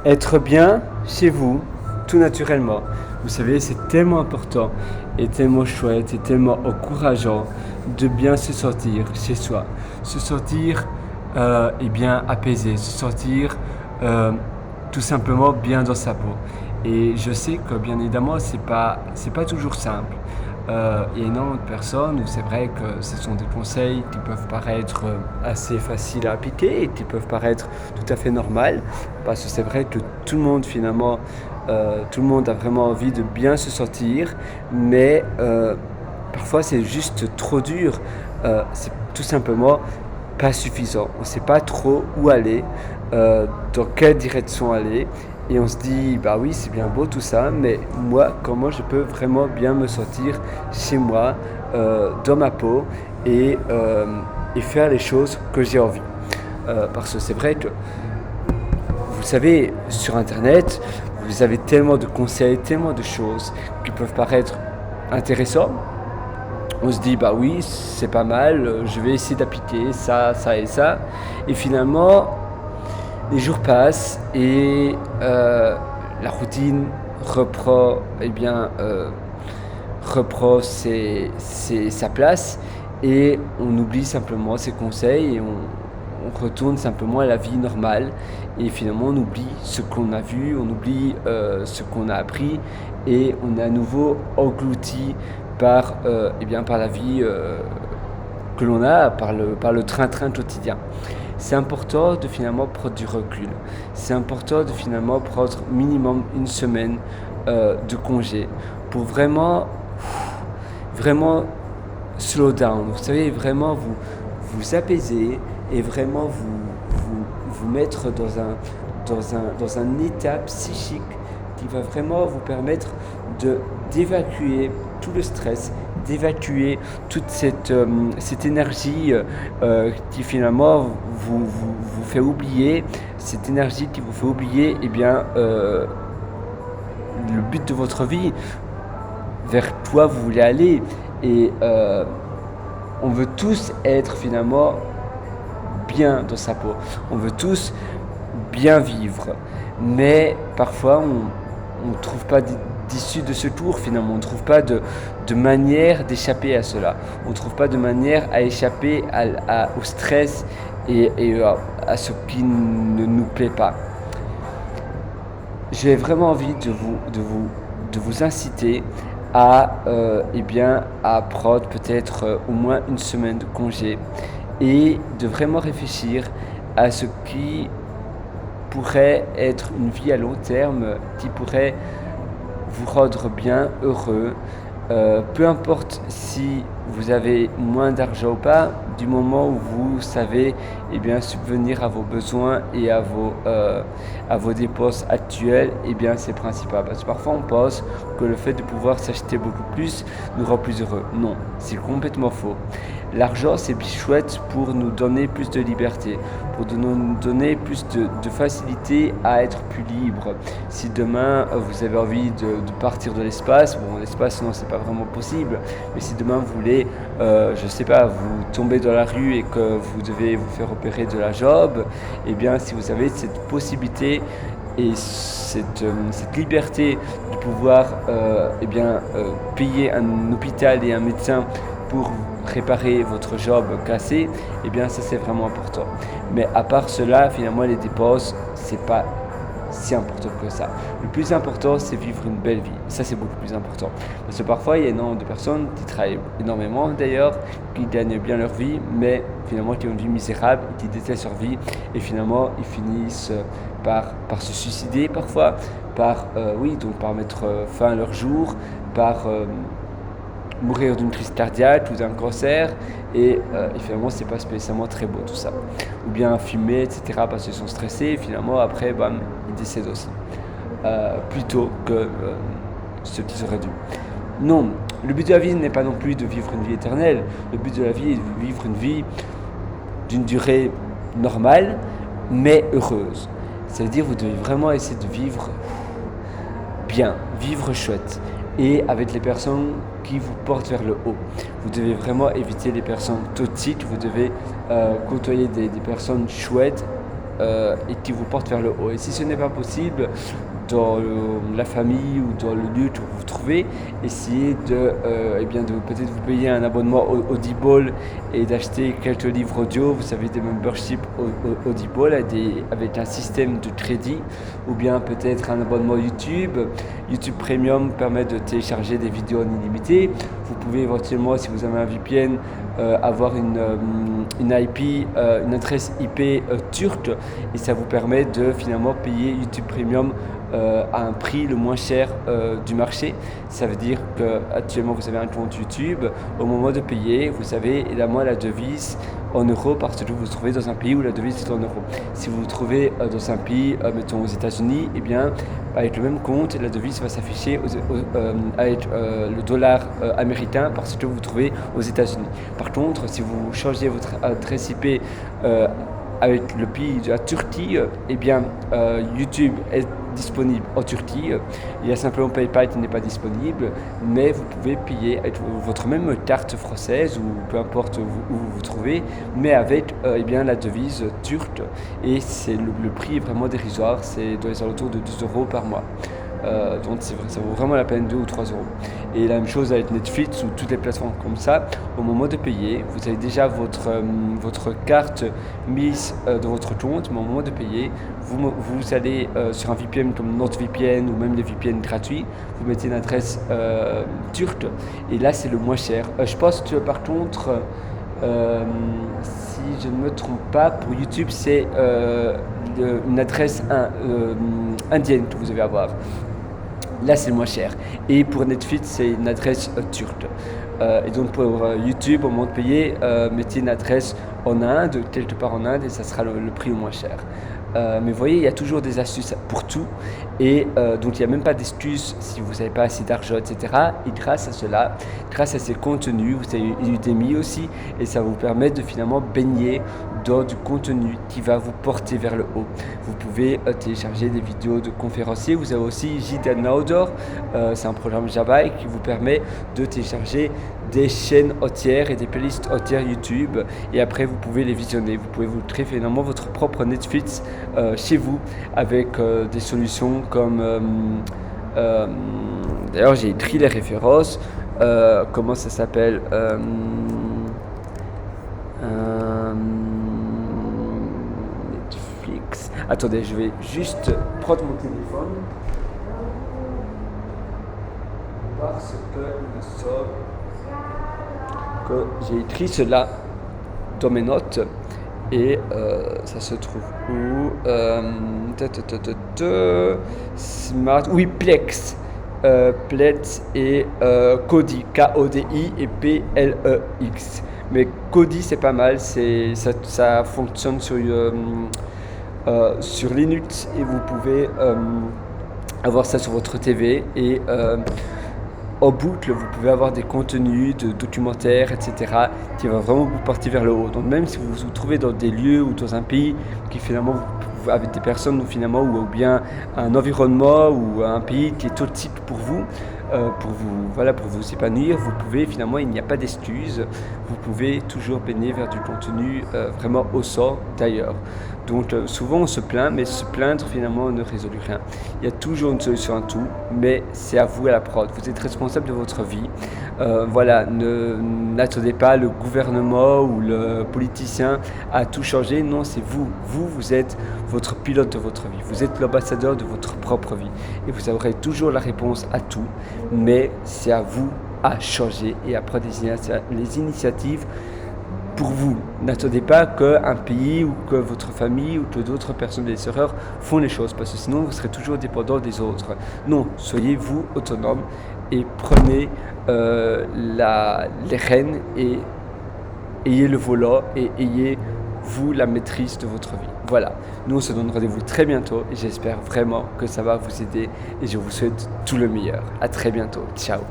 Être bien chez vous, tout naturellement. Vous savez, c'est tellement important et tellement chouette et tellement encourageant de bien se sentir chez soi. Se sentir bien apaisé, se sentir euh, tout simplement bien dans sa peau. Et je sais que bien évidemment, c'est pas toujours simple. Il y a énormément de personnes où c'est vrai que ce sont des conseils qui peuvent paraître assez faciles à appliquer et qui peuvent paraître tout à fait normales, parce que c'est vrai que tout le monde finalement, tout le monde a vraiment envie de bien se sentir, mais parfois c'est juste trop dur, c'est tout simplement pas suffisant. On ne sait pas trop où aller, dans quelle direction aller. Et on se dit, bah oui, c'est bien beau tout ça, mais moi, comment je peux vraiment bien me sentir chez moi, dans ma peau, et faire les choses que j'ai envie. Parce que c'est vrai que, vous savez, sur Internet, vous avez tellement de conseils, tellement de choses qui peuvent paraître intéressantes. On se dit, bah oui, c'est pas mal, je vais essayer d'appliquer ça, ça et ça. Et finalement, les jours passent et la routine reprend, reprend sa place et on oublie simplement ses conseils et on retourne simplement à la vie normale et finalement on oublie ce qu'on a vu, on oublie ce qu'on a appris et on est à nouveau englouti par la vie que l'on a, par le train-train quotidien. C'est important de finalement prendre du recul. C'est important de finalement prendre minimum une semaine de congé pour vraiment slow down. Vous savez, vraiment vous apaiser et vraiment vous mettre dans un état psychique qui va vraiment vous permettre d'évacuer tout le stress, d'évacuer toute cette énergie qui finalement vous fait oublier, cette énergie qui vous fait oublier le but de votre vie, vers quoi vous voulez aller. Et on veut tous être finalement bien dans sa peau. On veut tous bien vivre. Mais parfois, on ne trouve pas d'issue de secours finalement. On ne trouve pas de manière d'échapper à cela. On ne trouve pas de manière à échapper au stress et à ce qui ne nous plaît pas. J'ai vraiment envie de vous inciter à prendre peut-être au moins une semaine de congé et de vraiment réfléchir à ce qui pourrait être une vie à long terme, qui pourrait vous rendre bien heureux. Peu importe si vous avez moins d'argent ou pas, du moment où vous savez subvenir à vos besoins et à vos dépenses actuelles, c'est principal. Parce que parfois on pense que le fait de pouvoir s'acheter beaucoup plus nous rend plus heureux. Non, c'est complètement faux. L'argent, c'est chouette pour nous donner plus de liberté, pour nous donner plus de facilité à être plus libre. Si demain vous avez envie de partir de l'espace, bon, l'espace non, c'est pas vraiment possible, mais si demain vous voulez, je sais pas, vous tombez dans la rue et que vous devez vous faire opérer de la jambe, si vous avez cette possibilité et cette liberté de pouvoir payer un hôpital et un médecin pour réparer votre jambe cassée, ça c'est vraiment important. Mais à part cela, finalement les dépenses, c'est pas si important que ça. Le plus important, c'est vivre une belle vie. Ça, c'est beaucoup plus important. Parce que parfois, il y a énormément de personnes qui travaillent énormément d'ailleurs, qui gagnent bien leur vie, mais finalement qui ont une vie misérable, qui détestent leur vie, et finalement, ils finissent par se suicider parfois, par mettre fin à leur jour, par mourir d'une crise cardiaque ou d'un cancer et finalement c'est pas spécialement très beau tout ça, ou bien fumer etc parce qu'ils sont stressés et finalement après bam ils décèdent aussi plutôt que ce qu'ils auraient dû. Non, le but de la vie n'est pas non plus de vivre une vie éternelle. Le but de la vie est de vivre une vie d'une durée normale mais heureuse. Ça veut dire vous devez vraiment essayer de vivre bien, vivre chouette et avec les personnes qui vous portent vers le haut. Vous devez vraiment éviter les personnes toxiques, vous devez côtoyer des personnes chouettes et qui vous porte vers le haut. Et si ce n'est pas possible, dans la famille ou dans le lieu où vous vous trouvez, essayez de peut-être vous payer un abonnement Audible et d'acheter quelques livres audio. Vous savez, des memberships Audible avec un système de crédit, ou bien peut-être un abonnement YouTube. YouTube Premium permet de télécharger des vidéos en illimité. Vous pouvez éventuellement, si vous avez un VPN, avoir une adresse IP turque, et ça vous permet de finalement payer YouTube Premium à un prix le moins cher du marché. Ça veut dire qu'actuellement vous avez un compte YouTube, au moment de payer, vous avez évidemment la devise en euros parce que vous vous trouvez dans un pays où la devise est en euros. Si vous vous trouvez dans un pays, mettons aux États-Unis, eh bien avec le même compte, la devise va s'afficher avec le dollar américain parce que vous vous trouvez aux États-Unis. Par contre, si vous changez votre adresse IP avec le pays de la Turquie, eh bien YouTube est disponible en Turquie. Il y a simplement PayPal qui n'est pas disponible, mais vous pouvez payer avec votre même carte française ou peu importe où vous vous trouvez, mais avec la devise turque, et le prix est vraiment dérisoire, c'est dans les alentours de 2 euros par mois. Donc ça vaut vraiment la peine, 2 ou 3 euros. Et la même chose avec Netflix ou toutes les plateformes comme ça. Au moment de payer, vous avez déjà votre carte mise dans votre compte, mais au moment de payer, vous allez sur un VPN comme NordVPN ou même les VPN gratuits, vous mettez une adresse turque, et là c'est le moins cher. Je pense que par contre, si je ne me trompe pas, pour YouTube c'est une adresse indienne que vous devez avoir. Là, c'est le moins cher. Et pour Netflix, c'est une adresse turque. Et donc pour YouTube, au moment de payer, mettez une adresse en Inde, quelque part en Inde, et ça sera le prix le moins cher. Mais vous voyez, il y a toujours des astuces pour tout. Et donc il n'y a même pas d'excuses si vous n'avez pas assez d'argent, etc. Et grâce à cela, grâce à ces contenus, vous avez Udemy aussi, et ça vous permet de finalement baigner dans du contenu qui va vous porter vers le haut. Vous pouvez télécharger des vidéos de conférenciers. Vous avez aussi Jitanaudor, c'est un programme Java qui vous permet de télécharger des chaînes entières et des playlists entières YouTube, et après vous pouvez les visionner. Vous pouvez vous créer finalement votre propre Netflix chez vous avec des solutions comme d'ailleurs j'ai écrit les références, comment ça s'appelle, Netflix. Attendez, je vais juste prendre mon téléphone parce que il me semble que j'ai écrit cela dans mes notes. Et ça se trouve où, Smart, oui, Plex, Plex et Kodi, Kodi et Plex. Mais Kodi c'est pas mal, ça fonctionne sur Linux, et vous pouvez avoir ça sur votre TV, et en boucle, vous pouvez avoir des contenus de documentaires, etc., qui vont vraiment vous porter vers le haut. Donc même si vous vous trouvez dans des lieux ou dans un pays qui finalement, avec des personnes ou bien un environnement ou un pays qui est toxique pour vous épanouir, vous pouvez finalement, il n'y a pas d'excuses, vous pouvez toujours baigner vers du contenu vraiment au sort d'ailleurs. Donc souvent on se plaint, mais se plaindre finalement ne résout rien. Il y a toujours une solution à tout, mais c'est à vous à la prod. Vous êtes responsable de votre vie. N'attendez pas le gouvernement ou le politicien à tout changer. Non, c'est vous. Vous êtes votre pilote de votre vie. Vous êtes l'ambassadeur de votre propre vie. Et vous aurez toujours la réponse à tout, mais c'est à vous à changer et à prendre les initiatives pour vous. N'attendez pas qu'un pays ou que votre famille ou que d'autres personnes, des erreurs, font les choses, parce que sinon vous serez toujours dépendant des autres. Non, soyez vous autonome et prenez les rênes et ayez le volant et ayez vous la maîtrise de votre vie. Voilà, nous on se donne rendez-vous très bientôt et j'espère vraiment que ça va vous aider et je vous souhaite tout le meilleur. À très bientôt, ciao.